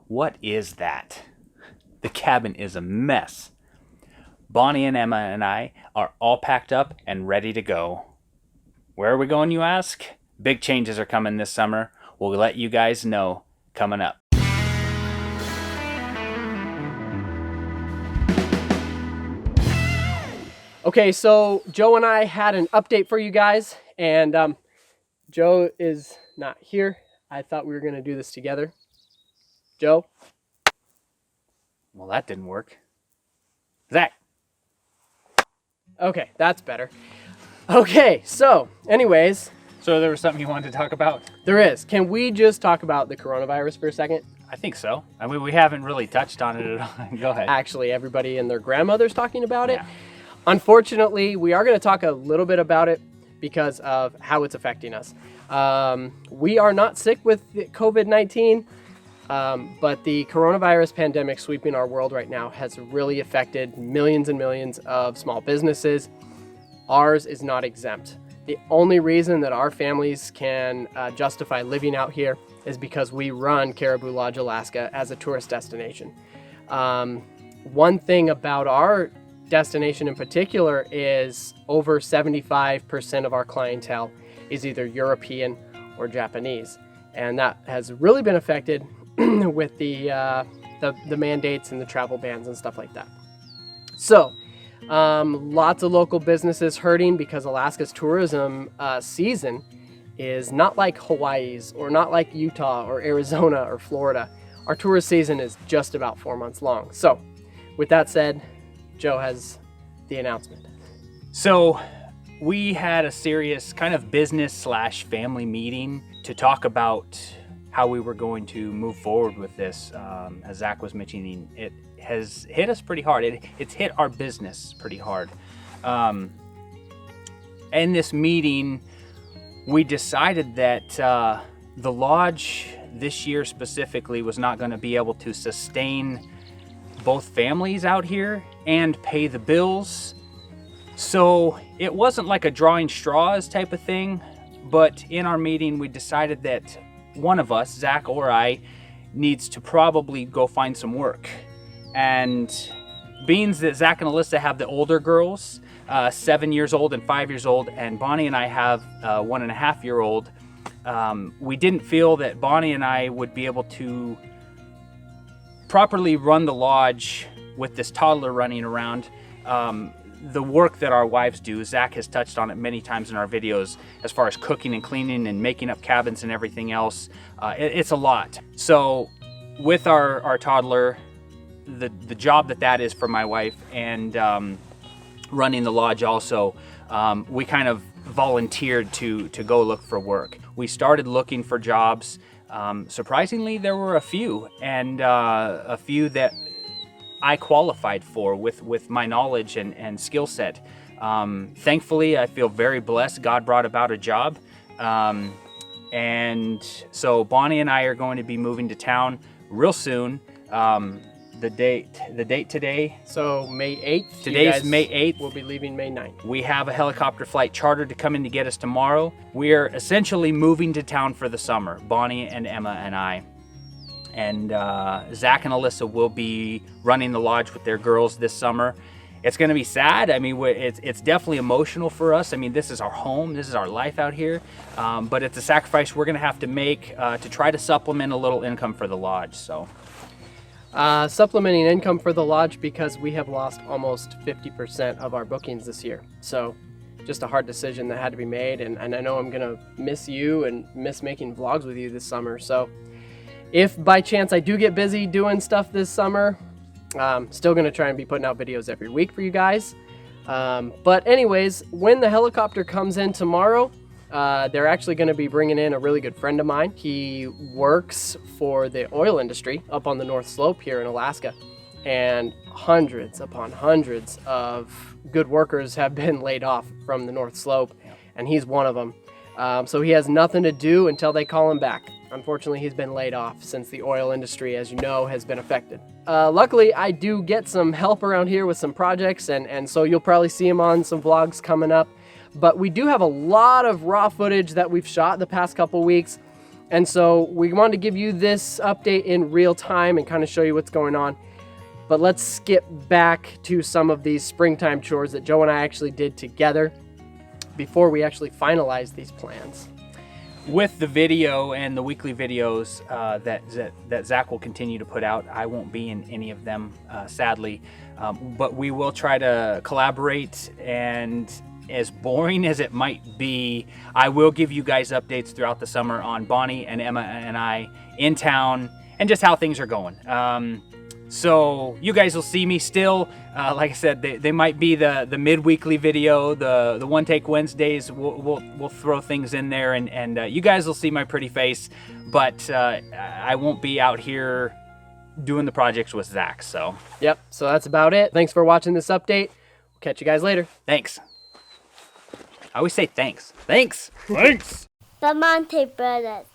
What is that? The cabin is a mess. Bonnie and Emma and I are all packed up and ready to go. Where are we going, you ask? Big changes are coming this summer. We'll let you guys know coming up. Okay, so Joe and I had an update for you guys, and Joe is not here. I thought we were going to do this together. Joe? Well, that didn't work. Zach. Okay, that's better. Okay, so anyways. So there was something you wanted to talk about? There is. Can we just talk about the coronavirus for a second? I think so. I mean, we haven't really touched on it at all. Go ahead. Actually, everybody and their grandmother's talking about it. Unfortunately, we are going to talk a little bit about it because of how it's affecting us. We are not sick with COVID-19, but the coronavirus pandemic sweeping our world right now has really affected millions and millions of small businesses. Ours is not exempt. The only reason that our families can justify living out here is because we run Caribou Lodge, Alaska as a tourist destination. One thing about our destination in particular is over 75% of our clientele is either European or Japanese, and that has really been affected with the mandates and the travel bans and stuff like that. So lots of local businesses hurting because Alaska's tourism season is not like Hawaii's or not like Utah or Arizona or Florida. Our tourist season is just about 4 months long. So with that said, Joe has the announcement. So we had a serious kind of business/family meeting to talk about how we were going to move forward with this. As Zach was mentioning, it has hit us pretty hard. It's hit our business pretty hard. In this meeting, we decided that the lodge this year specifically was not going to be able to sustain both families out here and pay the bills. So it wasn't like a drawing straws type of thing, but in our meeting we decided that one of us, Zach or I, needs to probably go find some work. And being that Zach and Alyssa have the older girls, 7 years old and 5 years old, and Bonnie and I have a 1.5-year-old, we didn't feel that Bonnie and I would be able to properly run the lodge with this toddler running around. The work that our wives do, Zach has touched on it many times in our videos, as far as cooking and cleaning and making up cabins and everything else. It's a lot. So with our toddler, the job that is for my wife, and running the lodge also, we kind of volunteered to go look for work. We started looking for jobs. Surprisingly, there were a few, and a few that I qualified for with my knowledge and skill set. Thankfully, I feel very blessed. God brought about a job. And so Bonnie and I are going to be moving to town real soon. The date today. So May 8th. Today's May 8th. We'll be leaving May 9th. We have a helicopter flight chartered to come in to get us tomorrow. We're essentially moving to town for the summer, Bonnie and Emma and I. And Zach and Alyssa will be running the lodge with their girls this summer. It's going to be sad. I mean, it's definitely emotional for us. I mean, this is our home. This is our life out here. But it's a sacrifice we're going to have to make to try to supplement a little income for the lodge. So, supplementing income for the lodge because we have lost almost 50% of our bookings this year. So just a hard decision that had to be made. And I know I'm going to miss you and miss making vlogs with you this summer. So if by chance I do get busy doing stuff this summer, still going to try and be putting out videos every week for you guys. But anyways, when the helicopter comes in tomorrow, they're actually going to be bringing in a really good friend of mine. He works for the oil industry up on the North Slope here in Alaska. And hundreds upon hundreds of good workers have been laid off from the North Slope. And he's one of them. So he has nothing to do until they call him back. Unfortunately, he's been laid off since the oil industry, as you know, has been affected. Luckily, I do get some help around here with some projects, and so you'll probably see him on some vlogs coming up. But we do have a lot of raw footage that we've shot the past couple weeks. And so we wanted to give you this update in real time and kind of show you what's going on. But let's skip back to some of these springtime chores that Joe and I actually did together before we actually finalized these plans. With the video and the weekly videos that Zach will continue to put out, I won't be in any of them, sadly. But we will try to collaborate, and as boring as it might be, I will give you guys updates throughout the summer on Bonnie and Emma and I in town and just how things are going. So you guys will see me still. Like I said, they might be the mid-weekly video, the one take Wednesdays. We'll throw things in there, and you guys will see my pretty face. But I won't be out here doing the projects with Zach. So yep. So that's about it. Thanks for watching this update. We'll catch you guys later. Thanks. I always say thanks. Thanks. Thanks. Bramante Brothers.